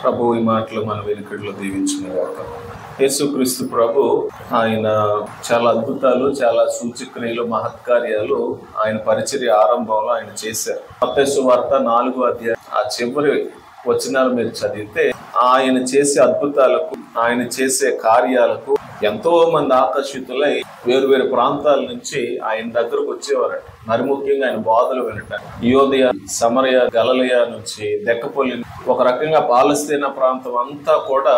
ప్రభు ఈ మాటలు మన వెనుకట్లో దీవించుగాక. యేసుక్రీస్తు ప్రభు ఆయన చాలా అద్భుతాలు, చాలా సూచక్రియలు, మహత్కార్యాలు ఆయన పరిచర్య ఆరంభంలో ఆయన చేశారు. మత్తయి సువార్త 4వ అధ్యాయం ఆ చివరి వచనాలు మీరు చదివితే ఆయన చేసే అద్భుతాలకు, ఆయన చేసే కార్యాలకు ఎంతో మంది ఆకర్షితులై వేరు ప్రాంతాల నుంచి ఆయన దగ్గరకు వచ్చేవారట. మరి ముఖ్యంగా ఆయన బోధలు వినటానికి యోదయ, సమరయ, గలిలయ నుంచి దెక్కపల్లి, ఒక రకంగా పాలస్తీనా ప్రాంతం అంతా కూడా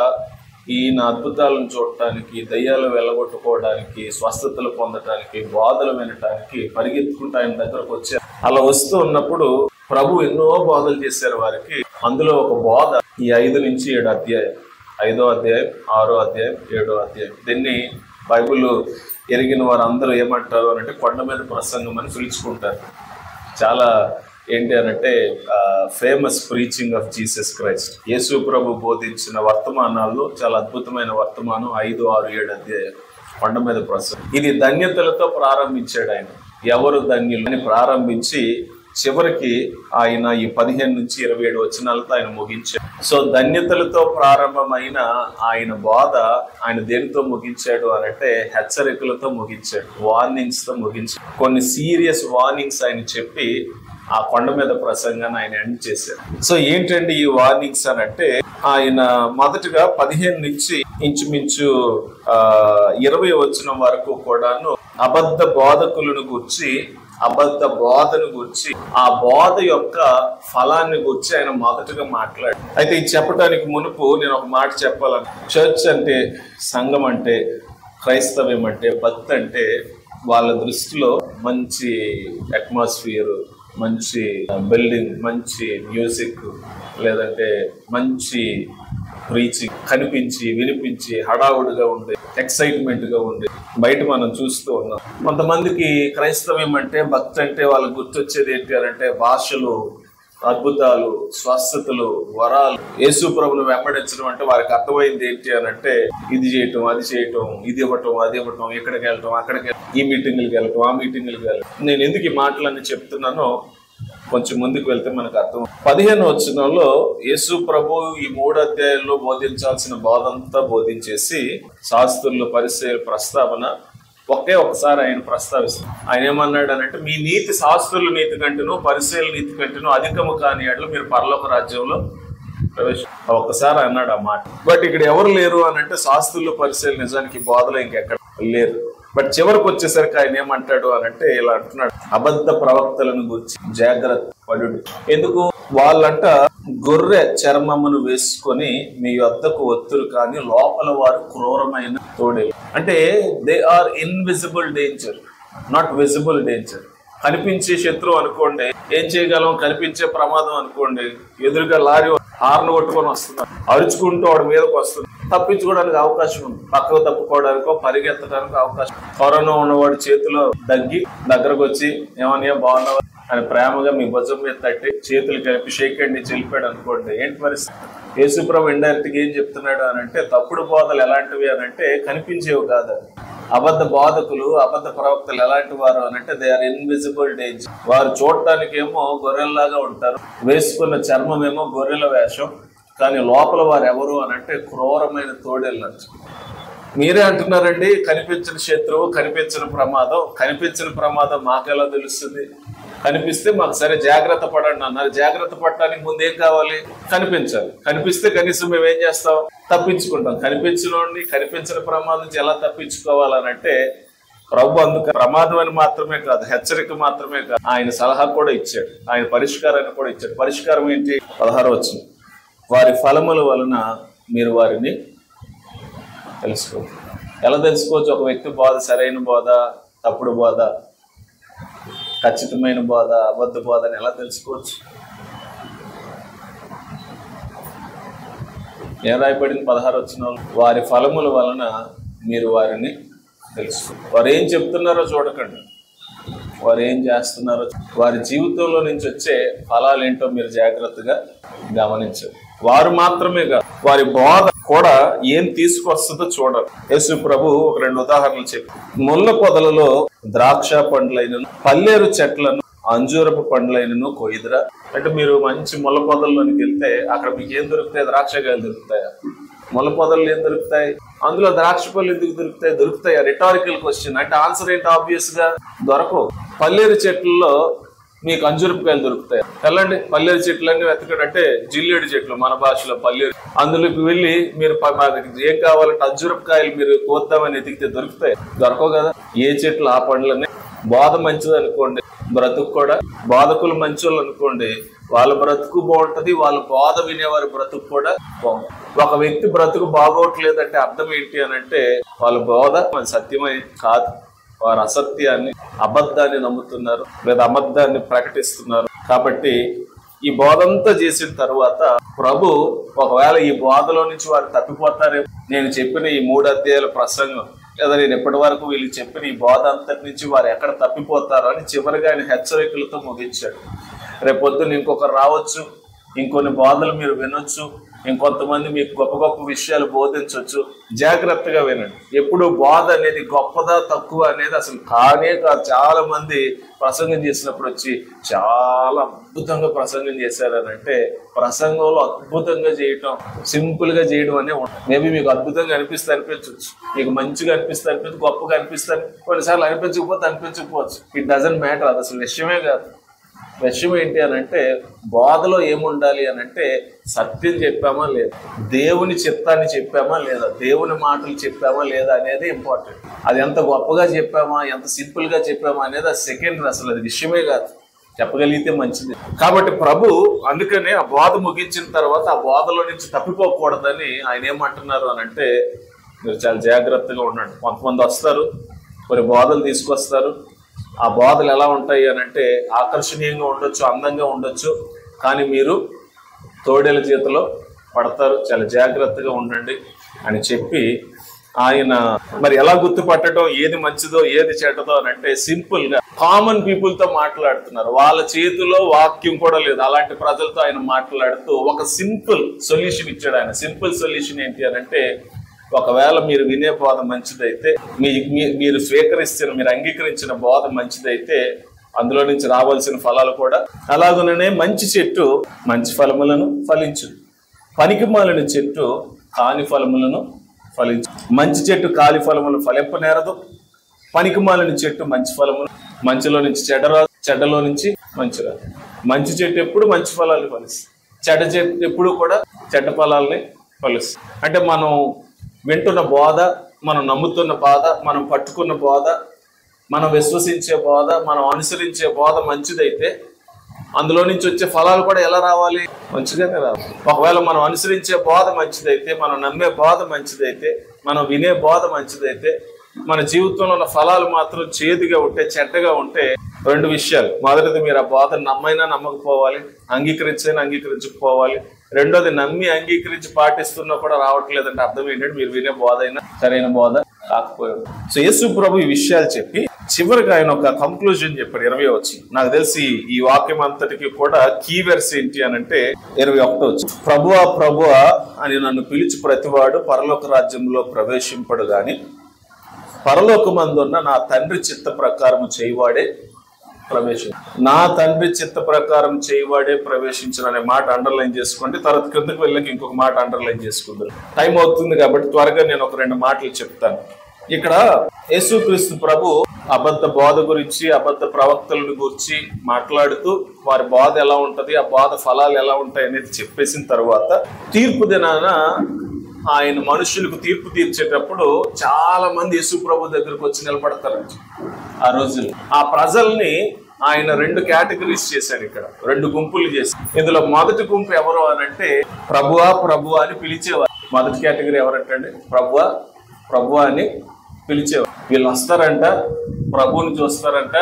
ఈయన అద్భుతాలను చూడటానికి, దయ్యాలు వెళ్ళగొట్టుకోవడానికి, స్వస్థతలు పొందటానికి, బోధలు వినటానికి పరిగెత్తుకుంటూ ఆయన దగ్గరకు వచ్చారు. అలా వస్తూ ఉన్నప్పుడు ప్రభు ఎన్నో బోధలు చేశారు వారికి. అందులో ఒక బోధ ఈ 5 నుంచి 7 అధ్యాయం, 5వ అధ్యాయం, 6వ అధ్యాయం, 7వ అధ్యాయం. దీన్ని బైబిల్ ఎరిగిన వారు అందరూ ఏమంటారు అంటే కొండ మీద ప్రసంగం అని పిలుచుకుంటారు. చాలా ఏంటి అనంటే famous preaching of Jesus Christ. Yesu ప్రభు బోధించిన వర్తమానాల్లో చాలా అద్భుతమైన వర్తమానం 5, 6, 7 అధ్యాయం కొండ మీద ప్రసంగం. ఇది ధన్యతలతో ప్రారంభించాడు ఆయన. ఎవరు ధన్యులు అని ప్రారంభించి చివరికి ఆయన ఈ 15 నుంచి 27 వచనాలతో ఆయన ముగించాడు. సో ధన్యతలతో ప్రారంభమైన ఆయన బోధ ఆయన దేనితో ముగించాడు అనంటే హెచ్చరికలతో ముగించాడు, వార్నింగ్స్ తో ముగించాడు. కొన్ని సీరియస్ వార్నింగ్స్ ఆయన చెప్పి ఆ కొండ మీద ప్రసంగాన్ని ఆయన ఎండ్ చేశారు. సో ఏంటండి ఈ వార్నింగ్స్ అనంటే ఆయన మొదటగా 15 నుంచి ఇంచుమించు 20 వచనం వరకు కూడాను అబద్ధ బోధకులను గురించి, అబద్ధ బోధను గురించి, ఆ బోధ యొక్క ఫలాన్ని గురించి ఆయన మొదటగా మాట్లాడు. అయితే ఇది చెప్పడానికి మునుపు నేను ఒక మాట చెప్పాలను. చర్చ్ అంటే, సంఘం అంటే, క్రైస్తవ్యం అంటే, భక్తి అంటే వాళ్ళ దృష్టిలో మంచి అట్మాస్ఫియర్, మంచి బిల్డింగ్, మంచి మ్యూజిక్, లేదంటే మంచి ప్రీచింగ్, కనిపించి వినిపించి హడావుడిగా ఉండే, ఎక్సైట్మెంట్ గా ఉండే బయట మనం చూస్తూ ఉన్నాం. కొంతమందికి క్రైస్తవ్యం అంటే, భక్తి అంటే వాళ్ళకి గుర్తొచ్చేది ఏంటి అంటే భాషలు, అద్భుతాలు, స్వస్థతలు, వరాలు. యేసు ప్రభును వెంబడించడం అంటే వారికి అర్థమైంది ఏంటి అనంటే ఇది చేయటం, అది చేయటం, ఇది ఇవ్వటం, అది ఇవ్వటం, ఎక్కడికి వెళ్ళటం, అక్కడికి ఈ మీటింగ్లకి వెళ్ళటం, ఆ మీటింగ్లకి వెళ్ళటం. నేను ఎందుకు ఈ మాటలన్నీ చెప్తున్నానో కొంచెం ముందుకు వెళ్తే మనకు అర్థం. 15వ వచనంలో యేసు ప్రభు ఈ 3 అధ్యాయాల్లో బోధించాల్సిన బోధ అంతా బోధించేసి శాస్త్రులు, పరిసయ్యుల ప్రస్తావన ఒకసారి ఆయన ప్రస్తావిస్తారు. ఆయన ఏమన్నాడు అనంటే మీ నీతి శాస్త్రుల నీతి కంటేనూ పరిసయ్యుల నీతి కంటేనూ అధికము కాని యెడల మీరు పరలోక రాజ్యంలో ఒక్కసారి అన్నాడు ఆ మాట. బట్ ఇక్కడ ఎవరు లేరు అనంటే శాస్త్రులు, పరిసయ్యులు నిజానికి బోధలో ఇంకెక్కడ లేరు. బట్ చివరికి వచ్చేసరికి ఆయన ఏమంటాడు అనంటే ఇలా అంటున్నాడు, అబద్ధ ప్రవక్తలను గురించి జాగ్రత్త పడుడు. ఎందుకు? వాళ్ళంట గొర్రె చర్మమును వేసుకొని మీ వద్దకు ఒత్తురు కానీ లోపల వారు క్రూరమైన తోడేలు. అంటే they are invisible danger, not visible danger. కనిపించే శత్రువు అనుకోండి, ఏం చేయగలం? కనిపించే ప్రమాదం అనుకోండి, ఎదురుగా లారీ హార్న్ కొట్టుకొని వస్తున్నారు, అరుచుకుంటూ వాడి మీదకి వస్తుంది, తప్పించుకోవడానికి అవకాశం ఉంది. పక్కకు తప్పుకోవడానికో పరిగెత్తడానికి అవకాశం. కరోనా ఉన్నవాడి చేతిలో దగ్గరకు వచ్చి ఏమన్నా బాగున్నావా అని ప్రేమగా మీ భుజం మీద తట్టి చేతులు కలిపి షేక్ హ్యాండ్ ఇచ్చి వెళ్ళిపోయాడు అనుకోండి, ఏంటి పరిస్థితి? యేసుప్రభు ఇండైరెక్ట్ గా ఏం చెప్తున్నాడు అనంటే తప్పుడు బోధలు ఎలాంటివి అనంటే కనిపించేవి కాదు. అబద్ధ బోధకులు, అబద్ధ ప్రవక్తలు ఎలాంటి వారు అనంటే దే ఆర్ ఇన్విజిబుల్ డేంజర్. వారు చూడటానికి ఏమో గొర్రెల్లాగా ఉంటారు, వేసుకున్న చర్మం ఏమో గొర్రెల వేషం, కానీ లోపల వారు ఎవరు అనంటే క్రూరమైన తోడేళ్ళు. మీరే అంటున్నారండి కనిపించిన శత్రువు, కనిపించిన ప్రమాదం. కనిపించిన ప్రమాదం మాకెలా తెలుస్తుంది? కనిపిస్తే మాకు సరే జాగ్రత్త పడండి అన్నారు. జాగ్రత్త పడటానికి ముందు ఏం కావాలి? కనిపించాలి. కనిపిస్తే కనీసం మేము ఏం చేస్తాం? తప్పించుకుంటాం. కనిపించిన ప్రమాదం నుంచి ఎలా తప్పించుకోవాలనంటే ప్రభు అందుకు ప్రమాదం అని మాత్రమే కాదు, హెచ్చరిక మాత్రమే కాదు, ఆయన సలహా కూడా ఇచ్చాడు, ఆయన పరిష్కారాన్ని కూడా ఇచ్చాడు. పరిష్కారం ఏంటి? 16వ వచనం, వారి ఫలముల వలన మీరు వారిని తెలుసుకోవచ్చు. ఎలా తెలుసుకోవచ్చు? ఒక వ్యక్తి బోధ సరైన బోధ, తప్పుడు బోధ, ఖచ్చితమైన బోధ, అబద్ధ బోధ అని ఎలా తెలుసుకోవచ్చు? ఏం రాయబడింది 16వ వచనంలో? వారి ఫలముల వలన మీరు వారిని తెలుసుకో. వారు ఏం చెప్తున్నారో చూడకండి, వారు ఏం చేస్తున్నారో, వారి జీవితంలో నుంచి వచ్చే ఫలాలు ఏంటో మీరు జాగ్రత్తగా గమనించారు. వారు మాత్రమే కాదు, వారి బోధ కూడా ఏం తీసుకొస్తుందో చూడాలి. యేసు ప్రభు ఒక 2 ఉదాహరణలు చెప్పి, ముళ్ళ పొదలలో ద్రాక్ష పండ్లైన, పల్లేరు చెట్లను అంజూరపు పండ్లైనను కొయ్యదురా. అంటే మీరు మంచి ముళ్ళ పొదల్లోనికి వెళ్తే అక్కడ మీకు ఏం దొరుకుతాయి? ద్రాక్షకాయలు దొరుకుతాయా? ముళ్ళ పొదలు ఏం దొరుకుతాయి? అందులో ద్రాక్ష పళ్ళు ఎందుకు దొరుకుతాయి? దొరుకుతాయా? Rhetorical question. అంటే ఆన్సర్ ఏంటి? ఆబ్వియస్ గా దొరకవు. పల్లేరు చెట్లలో మీకు అంజూరపుకాయలు దొరుకుతాయి. వెళ్ళండి పల్లేరు చెట్లన్నీ వెతకండి. అంటే జిల్లేడు చెట్లు మన భాషలో పల్లేరు. అందులోకి వెళ్ళి మీరు ఏం కావాలంటే అంజూరపుకాయలు మీరు కోద్దామని ఎతికితే దొరుకుతాయి? దొరకవు కదా. ఏ చెట్లు ఆ పండ్లనే. బోధ మంచిది అనుకోండి, బ్రతుకు కూడా. బోధకులు మంచోళ్ళు అనుకోండి, వాళ్ళ బ్రతుకు బాగుంటది, వాళ్ళ బోధ వినేవారి బ్రతుకు కూడా బాగుంటుంది. ఒక వ్యక్తి బ్రతుకు బాగోట్లేదంటే అర్థం ఏంటి అని అంటే వాళ్ళ బోధ మన సత్యమై కాదు, వారు అసత్యాన్ని అబద్ధాన్ని నమ్ముతున్నారు లేదా అబద్ధాన్ని ప్రకటిస్తున్నారు. కాబట్టి ఈ బోధంతా చేసిన తర్వాత ప్రభు ఒకవేళ ఈ బోధలో నుంచి వారు తప్పిపోతారేమో, నేను చెప్పిన ఈ 3 అధ్యాయాల ప్రసంగం లేదా నేను ఎప్పటి వరకు వీళ్ళకి చెప్పిన ఈ బోధ అంతటి నుంచి వారు ఎక్కడ తప్పిపోతారో అని చివరిగా ఆయన హెచ్చరికలతో ముగించాడు. రేపొద్దున ఇంకొకరు రావచ్చు, ఇంకొన్ని బోధలు మీరు వినొచ్చు, ఇంకొంతమంది మీకు గొప్ప గొప్ప విషయాలు బోధించవచ్చు. జాగ్రత్తగా వినండి. ఎప్పుడు బోధ అనేది గొప్పదా తక్కువ అనేది అసలు కానే కాదు. చాలా మంది ప్రసంగం చేసినప్పుడు వచ్చి చాలా అద్భుతంగా ప్రసంగం చేశారనంటే ప్రసంగంలో అద్భుతంగా చేయటం, సింపుల్ గా చేయడం అనే ఉంటుంది. మేబీ మీకు అద్భుతంగా అనిపించవచ్చు, మీకు మంచిగా అనిపిస్తే గొప్పగా అనిపిస్తుంది, కొన్నిసార్లు అనిపించకపోవచ్చు. It doesn't matter. అది అసలు విషయమే కాదు. విషయం ఏంటి అని అంటే బోధలో ఏముండాలి అని అంటే సత్యం చెప్పామా లేదా, దేవుని చిత్తాన్ని చెప్పామా లేదా, దేవుని మాటలు చెప్పామా లేదా అనేది ఇంపార్టెంట్. అది ఎంత గొప్పగా చెప్పామా, ఎంత సింపుల్ గా చెప్పామా అనేది అది సెకండరీ. అసలు అది విషయమే కాదు. చెప్పగలిగితే మంచిది. కాబట్టి ప్రభు అందుకనే ఆ బోధ ముగించిన తర్వాత ఆ బోధలో నుంచి తప్పిపోకూడదని ఆయన ఏమంటున్నారు అని అంటే మీరు చాలా జాగ్రత్తగా ఉండండి. కొంతమంది వస్తారు, కొన్ని బోధలు తీసుకొస్తారు. ఆ బోధలు ఎలా ఉంటాయి అని అంటే ఆకర్షణీయంగా ఉండొచ్చు, అందంగా ఉండొచ్చు, కానీ మీరు తోడేల చేతిలో పడతారు. చాలా జాగ్రత్తగా ఉండండి అని చెప్పి ఆయన మరి ఎలా గుర్తుపట్టడం ఏది మంచిదో ఏది చెడ్డదో అని అంటే సింపుల్ గా కామన్ పీపుల్ తో మాట్లాడుతున్నారు. వాళ్ళ చేతిలో వాక్యం కూడా లేదు. అలాంటి ప్రజలతో ఆయన మాట్లాడుతూ ఒక సింపుల్ సొల్యూషన్ ఇచ్చాడు. ఆయన సింపుల్ సొల్యూషన్ ఏంటి అని అంటే ఒకవేళ మీరు వినే బోధ మంచిదైతే, మీరు స్వీకరిస్తున్న మీరు అంగీకరించిన బోధ మంచిదైతే అందులో నుంచి రావాల్సిన ఫలాలు కూడా అలాగనే మంచి చెట్టు మంచి ఫలములను ఫలించు, పనికిమాలిన చెట్టు కాని ఫలములను ఫలించు. మంచి చెట్టు కాలి ఫలములు ఫలింపనేరదు, పనికిమాలిన చెట్టు మంచి ఫలములు. మంచిలో నుంచి చెడ్డ రాదు, చెడ్డలో నుంచి మంచి రాదు. మంచి చెట్టు ఎప్పుడు మంచి ఫలాలు ఫలిస్తుంది, చెడ్డ చెట్టు ఎప్పుడు కూడా చెడ్డ ఫలాలని ఫలిస్తుంది. అంటే మనం వింటున్న బోధ, మనం నమ్ముతున్న బోధ, మనం పట్టుకున్న బోధ, మనం విశ్వసించే బోధ, మనం అనుసరించే బోధ మంచిదైతే అందులో నుంచి వచ్చే ఫలాలు కూడా ఎలా రావాలి? మంచిగానే రావాలి. ఒకవేళ మనం అనుసరించే బోధ మంచిదైతే, మనం నమ్మే బోధ మంచిదైతే, మనం వినే బోధ మంచిదైతే, మన జీవితంలో ఉన్న ఫలాలు మాత్రం చేదుగా ఉంటే, చెడ్డగా ఉంటే 2 విషయాలు. మొదటిది మీరు ఆ బోధను నమ్మైనా నమ్మకపోవాలి, అంగీకరించైనా అంగీకరించకపోవాలి. రెండోది నమ్మి అంగీకరించి పాటిస్తున్నా కూడా రావట్లేదంటే అర్థం ఏంటంటే మీరు వినే బోధ అయినా సరైన బోధ కాకపోయాడు. సో యేసు ప్రభు ఈ విషయాలు చెప్పి చివరికి ఆయన ఒక కంక్లూజన్ చెప్పాడు. 20వ వచనం. నాకు తెలిసి ఈ వాక్యం అంతటికి కూడా కీ వెర్స్ ఏంటి అని అంటే 21వ వచనం. ప్రభువా ప్రభువా అని నన్ను పిలిచి ప్రతివాడు పరలోక రాజ్యంలో ప్రవేశింపడు గాని పరలోకమందున్న నా తండ్రి చిత్త ప్రకారం చేయవాడే ప్రవేశించు. నా తండ్రి చిత్త ప్రకారం చేయవాడే ప్రవేశించను అనే మాట అండర్లైన్ చేసుకోండి. తర్వాత కిందకు వెళ్ళాక ఇంకొక మాట అండర్లైన్ చేసుకుందాం. టైం అవుతుంది కాబట్టి త్వరగా నేను ఒక 2 మాటలు చెప్తాను. ఇక్కడ యేసుక్రీస్తు ప్రభు అబద్ధ బోధ గురించి, అబద్ధ ప్రవక్తలను గురించి మాట్లాడుతూ వారి బోధ ఎలా ఉంటది, ఆ బోధ ఫలాలు ఎలా ఉంటాయి అనేది చెప్పేసిన తర్వాత తీర్పు దినాన ఆయన మనుషులకు తీర్పు తీర్చేటప్పుడు చాలా మంది యేసు ప్రభు దగ్గరకు వచ్చి నిలబడతారంట. ఆ రోజులు ఆ ప్రజల్ని ఆయన 2 కేటగిరీస్ చేశాడు. ఇక్కడ 2 గుంపులు చేశాడు. ఇందులో మొదటి గుంపు ఎవరు అనంటే ప్రభువా ప్రభువా అని పిలిచేవారు. మొదటి కేటగిరీ ఎవరంటే ప్రభువా ప్రభువా అని పిలిచేవారు. వీళ్ళు వస్తారంట, ప్రభువుని చూస్తారంట.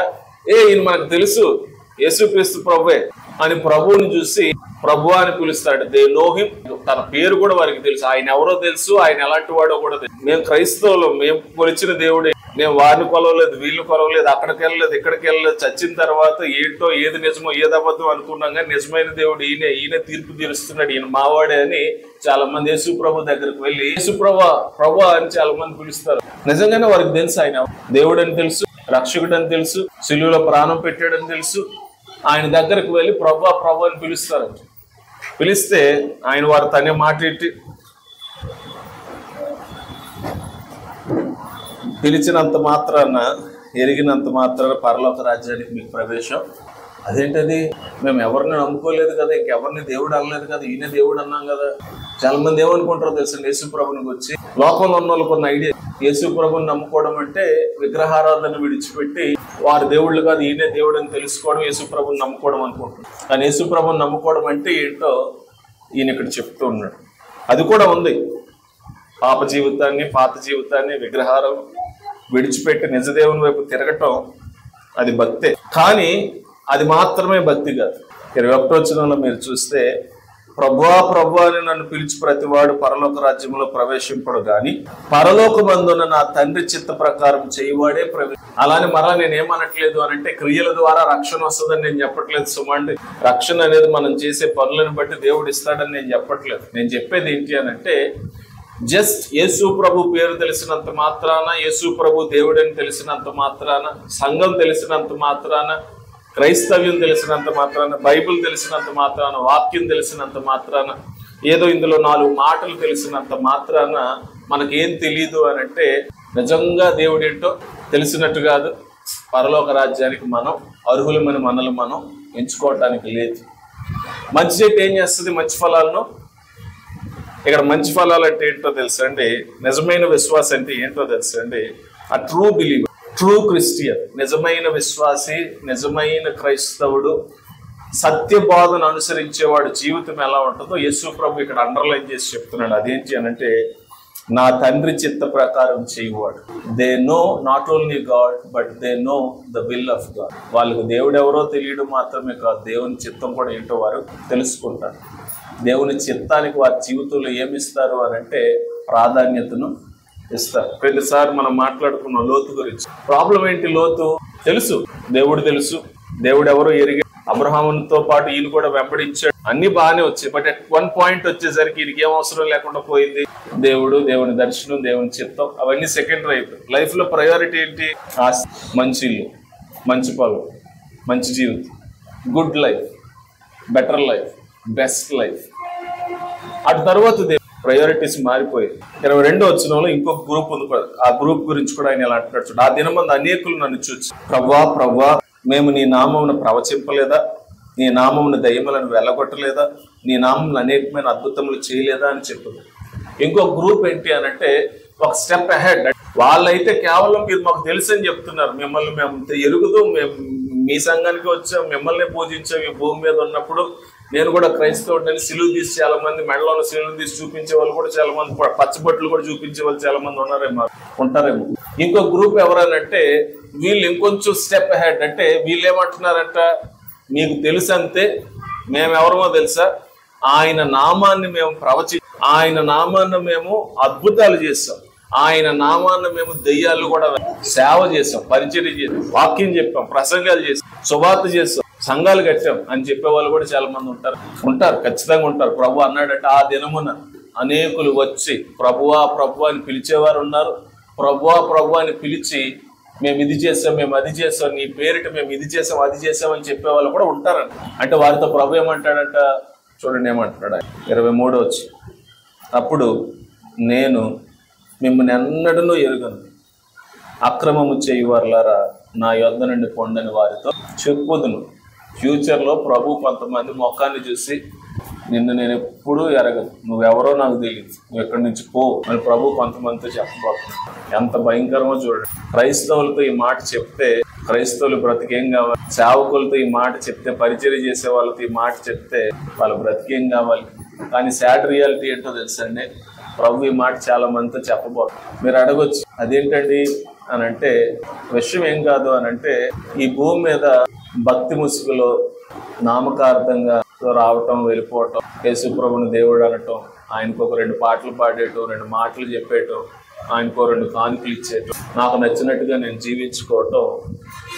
ఈయన మనకు తెలుసు యేసుక్రీస్తు ప్రభువే అని ప్రభువుని చూసి ప్రభువా అని పిలుస్తాడు. They know him. తన పేరు కూడా వారికి తెలుసు. ఆయన ఎవరో తెలుసు, ఆయన ఎలాంటి వాడో కూడా తెలుసు. మేము క్రైస్తవులు, మేము కొలిచిన దేవుడే, మేము వారిని కొలవలేదు, వీళ్ళు కొలవలేదు, అక్కడికి వెళ్ళలేదు, ఇక్కడికి వెళ్ళలేదు. చచ్చిన తర్వాత ఏంటో ఏది నిజమో ఏది అబద్ధం అనుకున్నాం కానీ నిజమైన దేవుడు ఈయన తీర్పు తీరుస్తున్నాడు, ఈయన మావాడే అని చాలా మంది యేసు ప్రభు దగ్గరకు వెళ్ళి యేసు ప్రభు అని చాలా మంది పిలుస్తారు. నిజంగానే వారికి తెలుసు ఆయన దేవుడు అని తెలుసు, రక్షకుడు అని తెలుసు, సిలువలో ప్రాణం పెట్టాడని తెలుసు, ఆయన దగ్గరకు వెళ్ళి ప్రభా ప్రభు అని పిలుస్తారు. పిలిస్తే ఆయన వారు తనే మాట ఇట్టి పిలిచినంత మాత్రాన, ఎరిగినంత మాత్రాన పరలోక రాజ్యానికి మీకు ప్రవేశం. అదేంటది? మేము ఎవరిని నమ్ముకోలేదు కదా, ఇంకెవరిని దేవుడు అనలేదు కదా, ఈయన దేవుడు అన్నాం కదా. చాలా మంది ఏమనుకుంటారో తెలుసు, యేసు ప్రభునికి వచ్చి లోకంలో ఉన్న వాళ్ళకు ఉన్న ఐడియా, యేసు ప్రభుని నమ్ముకోవడం అంటే విగ్రహారాధన విడిచిపెట్టి వారి దేవుళ్ళు కాదు ఈయనే దేవుడు అని తెలుసుకోవడం యేసు ప్రభుని నమ్ముకోవడం అనుకుంటున్నాడు. కానీ యేసు ప్రభుని నమ్ముకోవడం అంటే ఏంటో ఈయన ఇక్కడ చెప్తూ ఉన్నాడు. అది కూడా ఉంది. పాప జీవితాన్ని, పాత జీవితాన్ని, విగ్రహారం విడిచిపెట్టి నిజదేవుని వైపు తిరగటం అది భక్తే. కానీ అది మాత్రమే భక్తి కాదు. 21వ వచనంలో మీరు చూస్తే, ప్రభువా ప్రభువా అని నన్ను పిలిచి ప్రతివాడు పరలోక రాజ్యంలో ప్రవేశింపడు గాని పరలోకమందున్న నా తండ్రి చిత్త ప్రకారం చేయవాడే అలానే మరలా నేను ఏమనట్లేదు అని అంటే క్రియల ద్వారా రక్షణ వస్తుందని నేను చెప్పట్లేదు సుమండి. రక్షణ అనేది మనం చేసే పనులను బట్టి దేవుడు ఇస్తాడని నేను చెప్పట్లేదు. నేను చెప్పేది ఏంటి అని అంటే, జస్ట్ యేసు ప్రభు పేరు తెలిసినంత మాత్రాన, యేసు ప్రభు దేవుడని తెలిసినంత మాత్రాన, సంఘం తెలిసినంత మాత్రాన, క్రైస్తవ్యం తెలిసినంత మాత్రాన, బైబిల్ తెలిసినంత మాత్రాన, వాక్యం తెలిసినంత మాత్రాన, ఏదో ఇందులో 4 మాటలు తెలిసినంత మాత్రాన మనకేం తెలియదు అని అంటే నిజంగా దేవుడు ఏంటో తెలిసినట్టు కాదు. పరలోక రాజ్యానికి మనం అర్హులమని మనల్ని మనం ఎంచుకోవటానికి లేదు. మంచి చెట్టు ఏం చేస్తుంది? మంచి ఫలాలను. ఇక్కడ మంచి ఫలాలు అంటే ఏంటో తెలుసా అండి? నిజమైన విశ్వాసం అంటే ఏంటో తెలుసా అండి? ఆ ట్రూ బిలీవర్, ట్రూ క్రిస్టియన్, నిజమైన విశ్వాసి, నిజమైన క్రైస్తవుడు, సత్య బోధన అనుసరించేవాడు జీవితం ఎలా ఉంటుందో యేసు ప్రభు ఇక్కడ అండర్లైన్ చేసి చెప్తున్నాడు. అదేంటి అని అంటే, నా తండ్రి చిత్త ప్రకారం చేయవాడు. They know not only God but they know the will of God. వాళ్ళకు దేవుడు ఎవరో తెలియడం మాత్రమే కాదు, దేవుని చిత్తం కూడా ఏంటో వారు తెలుసుకుంటారు. దేవుని చిత్తానికి వారి జీవితంలో ఏమిస్తారు అని అంటే ప్రాధాన్యతను ఇస్తారు. ప్రతిసారి మనం మాట్లాడుకున్న లోతు గురించి. ప్రాబ్లం ఏంటి? లోతు తెలుసు, దేవుడు తెలుసు, దేవుడు ఎవరో ఎరిగి అబ్రహాముతో పాటు ఈయన కూడా వెంబడించాడు. అన్ని బాగానే వచ్చాయి. బట్ అట్ వన్ పాయింట్ వచ్చేసరికి ఈయనకి ఏం అవసరం లేకుండా పోయింది. దేవుడు, దేవుని దర్శనం, దేవుని చిత్తం అవన్నీ సెకండరీ అయిపోయి లైఫ్ లో ప్రయారిటీ ఏంటి? మంచి ఇల్లు, మంచి పొలం, మంచి జీవితం, good life, better life, best life. అటు తర్వాత ప్రయారిటీస్ మారిపోయాయి. 22వ వచనంలో ఇంకొక గ్రూప్ ఉంది. ఆ గ్రూప్ గురించి కూడా ఆయన ఎలా అంటున్నాడు చూడు. ఆ దినమందు అనేకులు నన్ను చూచి, ప్రభువా ప్రభువా మేము నీ నామమును ప్రవచింపలేదా, నీ నామమును దయ్యములను వెళ్ళగొట్టలేదా, నీ నామమును అనేకమైన అద్భుతములు చేయలేదా అని చెప్తుంది. ఇంకో గ్రూప్ ఏంటి అని అంటే ఒక స్టెప్ అహెడ్. వాళ్ళైతే కేవలం మీరు మాకు తెలుసు అని చెప్తున్నారు, మిమ్మల్ని మేము ఎరుగుతూ మేము మీ సంఘానికి వచ్చాం, మిమ్మల్ని పూజించాం ఈ భూమి మీద ఉన్నప్పుడు. నేను కూడా క్రైస్తవుడిని, సిలువు తీసి చాలా మంది మెడలో సిలువు తీసి చూపించే వాళ్ళు కూడా చాలా మంది, పచ్చబొట్లు కూడా చూపించే వాళ్ళు చాలా మంది ఉంటారేమో. ఇంకో గ్రూప్ ఎవరనంటే వీళ్ళు ఇంకొంచెం స్టెప్ అహెడ్. అంటే వీళ్ళు ఏమంటున్నారంట, మీకు తెలుసు అంతే, మేమెవరమో తెలుసా, ఆయన నామాన్ని మేము ఆయన నామాన్ని మేము అద్భుతాలు చేస్తాం, ఆయన నామాన్ని మేము దెయ్యాలు కూడా సేవ చేస్తాం, పరిచర్య చేస్తాం, వాక్యం చెప్పాం, ప్రసంగాలు చేస్తాం, సువార్త చేస్తాం, సంఘాలు కట్టాం అని చెప్పే వాళ్ళు కూడా చాలా మంది ఉంటారు, ఖచ్చితంగా ఉంటారు. ప్రభు అన్నాడంటే ఆ దినమున అనేకులు వచ్చి ప్రభువా ప్రభువా అని పిలిచేవారు ఉన్నారు. ప్రభువా ప్రభు అని పిలిచి మేము ఇది చేసాం, మేము అది చేసాం, నీ పేరిట మేము ఇది చేసాం, అది చేసాం అని చెప్పే వాళ్ళు కూడా ఉంటారంట. అంటే వారితో ప్రభు ఏమంటాడంట చూడండి, ఏమంటున్నాడు 23వ వచ్చి, అప్పుడు నేను మిమ్మల్ని ఎన్నడూ ఎరుగను, అక్రమము చేయువారులారా నా యొద్ద నుండి పొండని వారితో చెప్పుదును. ఫ్యూచర్లో ప్రభు కొంతమంది ముఖాన్ని చూసి, నిన్ను నేను ఎప్పుడూ ఎరగను, నువ్వెవరో నాకు తెలియదు, నువ్వు ఎక్కడి నుంచి పో అని ప్రభు కొంతమందితో చెప్పబోతున్నాడు. ఎంత భయంకరమో చూడండి. క్రైస్తవులతో ఈ మాట చెప్తే క్రైస్తవులు బ్రతికేం కావాలి, సేవకులతో ఈ మాట చెప్తే, పరిచర్య చేసే వాళ్ళతో ఈ మాట చెప్తే వాళ్ళ బ్రతికేం కావాలి. కానీ సాడ్ రియాలిటీ ఏంటో తెలుసండి, ప్రభు ఈ మాట చాలా మందితో చెప్పబోతున్నారు. మీరు అడగొచ్చు అదేంటండి అని అంటే, విషయం ఏం కాదు అని అంటే, ఈ భూమి మీద భక్తి ముసుగులో నామకార్థంగా రావటం, వెళ్ళిపోవటం, యేసు ప్రభుని దేవుడు అనటం, ఆయనకు ఒక 2 పాటలు పాడేయటం, 2 మాటలు చెప్పేయటం, ఆయనకు 2 కానుకలు ఇచ్చేయటం, నాకు నచ్చినట్టుగా నేను జీవించుకోవటం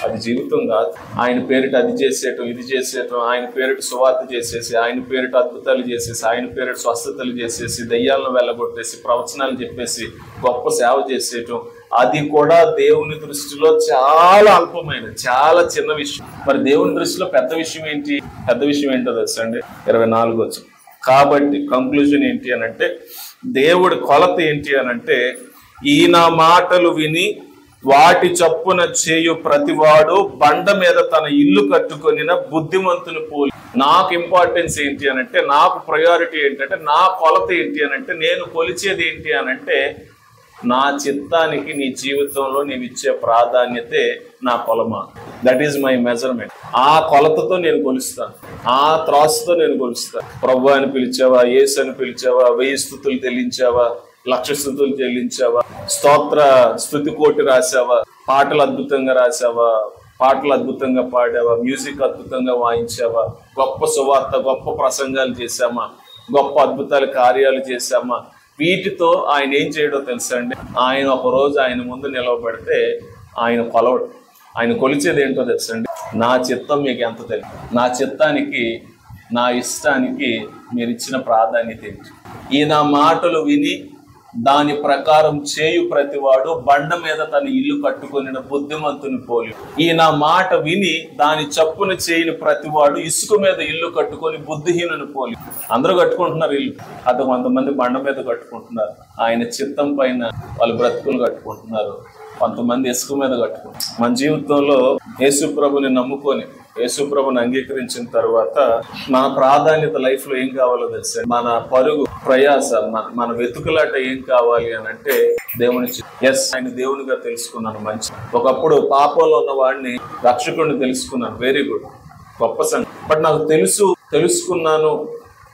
అది జీవితం కాదు. ఆయన పేరిట అది చేసేయటం, ఇది చేసేయటం, ఆయన పేరిట సువార్త చేసేసి, ఆయన పేరిట అద్భుతాలు చేసేసి, ఆయన పేరిట స్వస్థతలు చేసేసి, దయ్యాలను వెళ్ళగొట్టేసి, ప్రవచనాలు చెప్పేసి, గొప్ప సేవ చేసేయటం, అది కూడా దేవుని దృష్టిలో చాలా అల్పమైన, చాలా చిన్న విషయం. మరి దేవుని దృష్టిలో పెద్ద విషయం ఏంటి? పెద్ద విషయం ఏంటో తెలుసండి? 24 వచ్చు. కాబట్టి కంక్లూజన్ ఏంటి అనంటే, దేవుడి కొలత ఏంటి అనంటే, ఈయన మాటలు విని వాటి చొప్పున చేయు ప్రతివాడు బండ మీద తన ఇల్లు కట్టుకొనిన బుద్ధిమంతుని పోలి. నాకు ఇంపార్టెన్స్ ఏంటి అనంటే, నాకు ప్రయారిటీ ఏంటంటే, నా కొలత ఏంటి అనంటే, నేను కొలిచేది ఏంటి అనంటే, నా చిత్తానికి నీ జీవితంలో నీవు ఇచ్చే ప్రాధాన్యతే నా కొలమ. That is my measurement. ఆ కొలతతో నేను కొలుస్తాను, ఆ త్రాసుతో నేను కొలుస్తాను. ప్రభు అని పిలిచావా, యేసు అని పిలిచావా, 1000 స్తుతులు చెల్లించావా, 1,00,000 స్తుతులు చెల్లించావా, స్తుతి కోటి రాసావా, పాటలు అద్భుతంగా రాసావా, పాటలు అద్భుతంగా పాడావా, మ్యూజిక్ అద్భుతంగా వాయించావా, గొప్ప సువార్త, గొప్ప ప్రసంగాలు చేశామా, గొప్ప అద్భుతాల కార్యాలు చేశామా, వీటితో ఆయన ఏం చేయడో తెలుసా అండి? ఆయన ఒకరోజు ఆయన ముందు నిలవబడితే ఆయన కొలవడు. ఆయన కొలిచేది ఏంటో తెలుసా అండి? నా చిత్తం మీకు ఎంత తెలుసు, నా చిత్తానికి, నా ఇష్టానికి మీరు ఇచ్చిన ప్రాధాన్యత ఏంటి? ఈయన మాటలు విని దాని ప్రకారం చేయు ప్రతివాడు బండ మీద తన ఇల్లు కట్టుకొనిన బుద్ధిమంతుని పోలి. ఈయన మాట విని దాని చప్పున చేయని ప్రతివాడు ఇసుక మీద ఇల్లు కట్టుకొని బుద్ధిహీనుని పోలి. అందరూ కట్టుకుంటున్నారు ఇల్లు, అది కొంతమంది బండ మీద కట్టుకుంటున్నారు. ఆయన చిత్తం పైన వాళ్ళు బ్రతుకులు కట్టుకుంటున్నారు, కొంతమంది ఇసుక మీద కట్టుకుంటున్నారు. మన జీవితంలో యేసు ప్రభుని నమ్ముకొని, యేసు ప్రభుని అంగీకరించిన తర్వాత మన ప్రాధాన్యత లైఫ్ లో ఏం కావాలో తెలుసా? మన పరుగు, ప్రయాస, మన వెతుకులాట ఏం కావాలి అని అంటే దేవుని. ఆయన దేవునిగా తెలుసుకున్నాను, మంచి. ఒకప్పుడు పాపంలో ఉన్న వాడిని రక్షకుడిని తెలుసుకున్నాను, వెరీ గుడ్, గొప్ప సంగతి. బట్ నాకు తెలుసుకున్నాను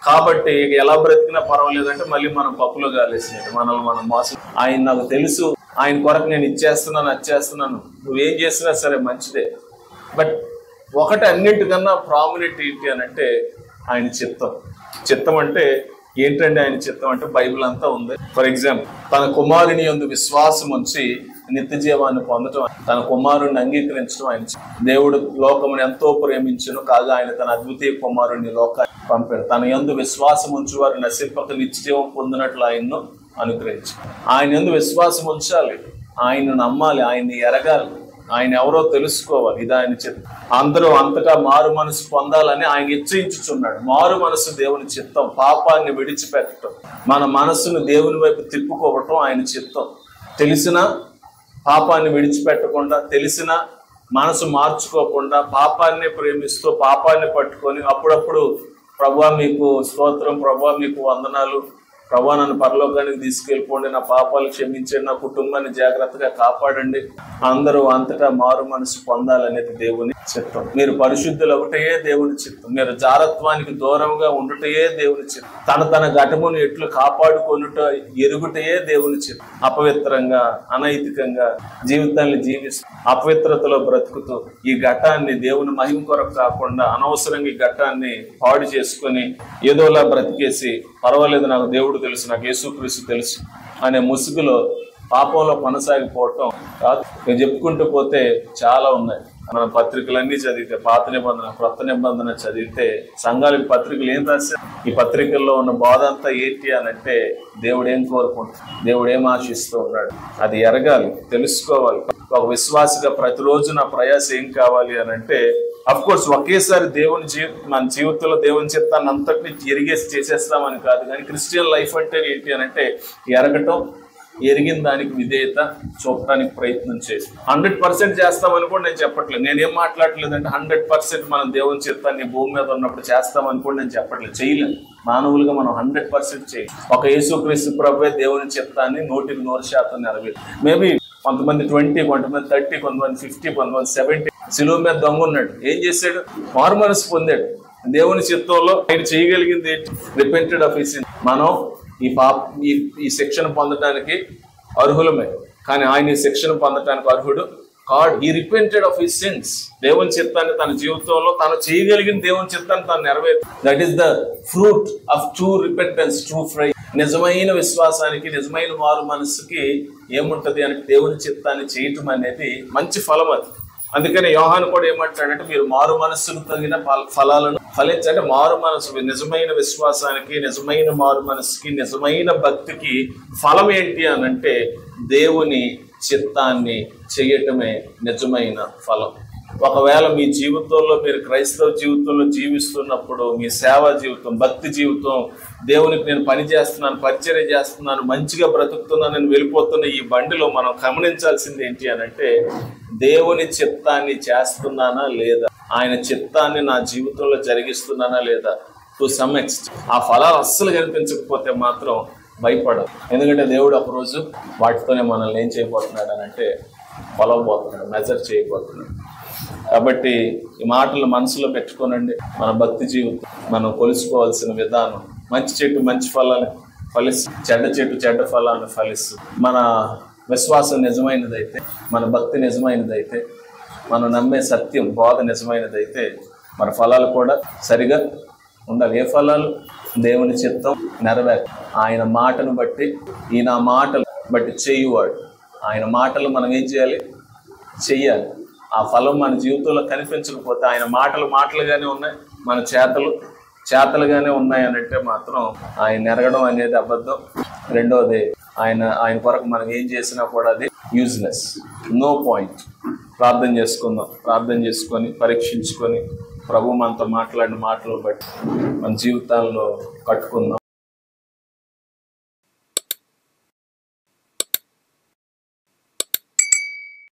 కాబట్టి ఎలా బ్రతికినా పర్వాలేదంటే మళ్ళీ మనం పప్పులో గాలేసినట్టు మనల్ని మనం మోసం. ఆయన నాకు తెలుసు, ఆయన కొరకు నేను ఇచ్చేస్తున్నాను, వచ్చేస్తున్నాను, నువ్వేం చేసినా సరే మంచిదే. బట్ ఒకటి అన్నింటికన్నా ప్రామినెంట్ ఏంటి అని అంటే ఆయన చిత్తం. చిత్తం అంటే ఏంటంటే ఆయన చిత్తం అంటే బైబిల్ అంతా ఉంది. ఫర్ ఎగ్జాంపుల్, తన కుమారుని యందు విశ్వాసం ఉంచి నిత్య జీవాన్ని పొందటం, తన కుమారుణ్ణి అంగీకరించడం ఆయన. దేవుడు లోకమును ఎంతో ప్రేమించును కాగా ఆయన తన అద్వితీయ కుమారుణ్ణి లోకాన్ని పంపాడు. తన యందు విశ్వాసం ఉంచి వారు నశింపక నిత్య జీవం పొందినట్లు ఆయన్ను అనుగ్రహించి. ఆయన యందు విశ్వాసం ఉంచాలి, ఆయన్ను నమ్మాలి, ఆయన్ని ఎరగాలి, ఆయన ఎవరో తెలుసుకోవాలి. ఇది ఆయన చిత్తం. అందరూ అంతగా మారు మనసు పొందాలని ఆయన ఇచ్చయించుచున్నాడు. మారు మనసు దేవుని చిత్తం. పాపాన్ని విడిచిపెట్టడం, మన మనసును దేవుని వైపు తిప్పుకోవటం ఆయన చిత్తం. తెలిసిన పాపాన్ని విడిచిపెట్టకుండా, తెలిసిన మనసు మార్చుకోకుండా, పాపాన్ని ప్రేమిస్తూ పాపాన్ని పట్టుకొని అప్పుడప్పుడు ప్రభువా మీకు స్తోత్రం, ప్రభువా మీకు వందనాలు, ప్రభువా నన్ను పరలోకానికి తీసుకెళ్ళిపోండి, నా పాపాలు క్షమించండి, నా కుటుంబాన్ని జాగ్రత్తగా కాపాడండి, అందరూ అంతటా మారు మనసు పొందాలనేది దేవుని చిత్తం. మీరు పరిశుద్ధులు ఒకటే దేవుని చిత్తం. మీరు జారత్వానికి దూరంగా ఉండుటయే దేవుని చిత్తం. తన ఘటమును ఎట్లు కాపాడుకొనుట ఎరుగుటయే దేవుని చిత్తం. అపవిత్రంగా, అనైతికంగా జీవితాన్ని జీవిస్తూ అపవిత్రతలో బ్రతుకుతూ ఈ ఘటాన్ని దేవుని మహిమ కొరకు కాకుండా అనవసరంగా ఈ ఘటాన్ని పాడు చేసుకొని ఏదోలా బ్రతికేసి పర్వాలేదు నాకు దేవుడు తెలుసు, నాకు యేసుక్రీస్తు తెలుసు అనే ముసుగులో పాపంలో కొనసాగిపోవటం కాదు. నేను చెప్పుకుంటూ పోతే చాలా ఉన్నాయి. మన పత్రికలన్నీ చదివితే, పాత నిబంధన, క్రొత్త నిబంధన చదివితే సంఘాలకి పత్రికలు ఏం రాశారు? ఈ పత్రికల్లో ఉన్న బాధ అంతా ఏంటి అని అంటే దేవుడు ఏం కోరుకుంటాడు, దేవుడు ఏం ఆశిస్తూ ఉన్నాడు, అది ఎరగాలి, తెలుసుకోవాలి. ఒక విశ్వాసిగా ప్రతిరోజు నా ప్రయాస ఏం కావాలి అని అంటే, అఫ్ కోర్స్ ఒకేసారి మన జీవితంలో దేవుని చిత్తాన్ని అంతటినీ ఎరిగేసి చేసేస్తామని కాదు, కానీ క్రిస్టియన్ లైఫ్ అంటే ఏంటి అని అంటే ఎరగటం, ఎరిగిన దానికి విధేయత చూపడానికి ప్రయత్నం చేసి 100% చేస్తామని కూడా నేను చెప్పట్లేదు. నేనేం మాట్లాడలేదంటే 100% మనం దేవుని చిత్తాన్ని భూమి మీద ఉన్నప్పుడు చేస్తామని కూడా నేను చెప్పట్లేదు, చేయలేము. మానవులుగా మనం 100% చేయాలి. ఒక యేసుక్రీస్తు ప్రభువే దేవుని చిత్తాన్ని 100% నెరవేరు. మేబీ కొంతమంది 20, కొంతమంది 30, కొంతమంది 50, కొంతమంది 70. సిలువ మీద దొంగ ఉన్నాడు, ఏం చేశాడు? మారు మనసు పొందాడు. దేవుని చిత్తంలో ఆయన చేయగలిగింది ఏంటి? Repented of his sin. మనం ఈ శిక్షణ పొందడానికి అర్హులమే, కానీ ఆయన ఈ శిక్షణ పొందడానికి అర్హుడు కాడు. ఈ రిపెంటెడ్ ఆఫ్ హిస్ సిన్స్. దేవుని చిత్తాన్ని తన జీవితంలో తను చేయగలిగిన దేవుని చిత్తాన్ని తను నెరవేరు. That is the fruit of true repentance, true fry. నిజమైన విశ్వాసానికి, నిజమైన మారు మనసుకి ఏముంటది అంటే దేవుని చిత్తాన్ని చేయటం అనేది మంచి ఫలం. అది అందుకని యోహాను కూడా ఏమంటాడంటే, మీరు మారు మనస్సుకు తగిన ఫలాలను ఫలించండి. మారు మనసు, నిజమైన విశ్వాసానికి, నిజమైన మారు మనసుకి, నిజమైన భక్తికి ఫలం ఏంటి అని అంటే దేవుని చిత్తాన్ని చేయటమే నిజమైన ఫలం. ఒకవేళ మీ జీవితంలో మీరు క్రైస్తవ జీవితంలో జీవిస్తున్నప్పుడు, మీ సేవా జీవితం, భక్తి జీవితం, దేవునికి నేను పని చేస్తున్నాను, పరిచర్య చేస్తున్నాను, మంచిగా బ్రతుకుతున్నాను, నేను వెళ్ళిపోతున్న ఈ బండిలో మనం గమనించాల్సింది ఏంటి అని అంటే, దేవుని చిత్తాన్ని చేస్తున్నానా లేదా, ఆయన చిత్తాన్ని నా జీవితంలో జరిగిస్తున్నానా లేదా. టు సమ్ ఎక్స్టెంట్ ఆ ఫలాలు అస్సలు కనిపించకపోతే మాత్రం భయపడదు. ఎందుకంటే దేవుడు ఒకరోజు వాటితోనే మనల్ని ఏం చేయబోతున్నాడు అని అంటే కొలవబోతున్నాడు, మెజర్ చేయబోతున్నాడు. కాబట్టి ఈ మాటలు మనసులో పెట్టుకోనండి. మన భక్తి జీవితం మనం కొలుసుకోవాల్సిన విధానం, మంచి చెట్టు మంచి ఫలాన్ని ఫలిస్తూ, చెడ్డ చెట్టు చెడ్డ ఫలాన్ని ఫలిస్తూ, మన విశ్వాసం నిజమైనదైతే, మన భక్తి నిజమైనదైతే, మనం నమ్మే సత్యం బోధ నిజమైనదైతే, మన ఫలాలు కూడా సరిగా ఉండాలి. ఏ ఫలాలు? దేవుని చిత్తం నెరవేరు, ఆయన మాటను బట్టి, ఈయన మాటలు బట్టి చేయువాడు. ఆయన మాటలు మనం ఏం చేయాలి? చెయ్యాలి. ఆ ఫలం మన జీవితంలో కనిపించకపోతే, ఆయన మాటలు మాటలుగానే ఉన్నాయి, మన చేతలుగానే ఉన్నాయి అని అంటే మాత్రం ఆయన ఎరగడం అనేది అబద్ధం. రెండోది, ఆయన కొరకు మనం ఏం చేసినా కూడా అది యూజ్లెస్, నో పాయింట్. ప్రార్థన చేసుకుందాం. ప్రార్థన చేసుకొని పరీక్షించుకొని ప్రభు మనతో మాట్లాడిన మాటలు బట్టి మన జీవితాల్లో కట్టుకుందాం.